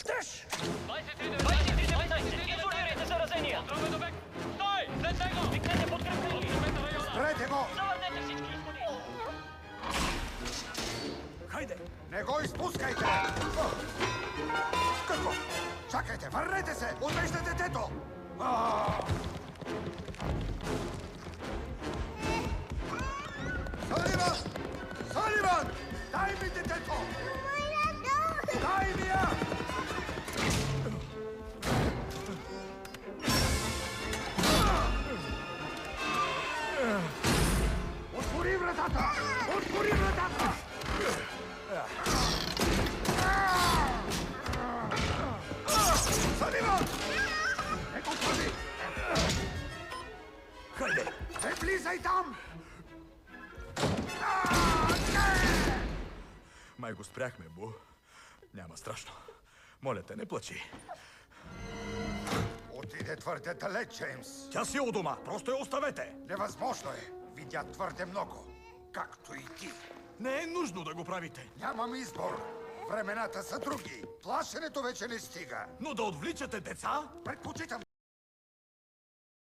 Дръж! 23-19! Изолирайте заразения! Контролът до бек! Стой! След него! Викнете подкрепление! Контролът на района! Спрете го! Завърнете всички изходи! Хайде! Не го изпускайте! Какво? Чакайте, върнете се! Отвежте детето! Саливан! Саливан! Дай ми детето! Дай ми я! Отвори вратата! Отвори вратата! Саливан! Не го пази! Хайде! Не влизай там! Май го спряхме, Бу. Няма страшно. Моля те, не плачи. Отиде твърде далеч, Джеймс. Тя си у дома. Просто я оставете. Невъзможно е. Видя твърде много. Както и ти. Не е нужно да го правите. Нямам избор. Времената са други. Плашенето вече не стига. Но да отвличате деца? Предпочитам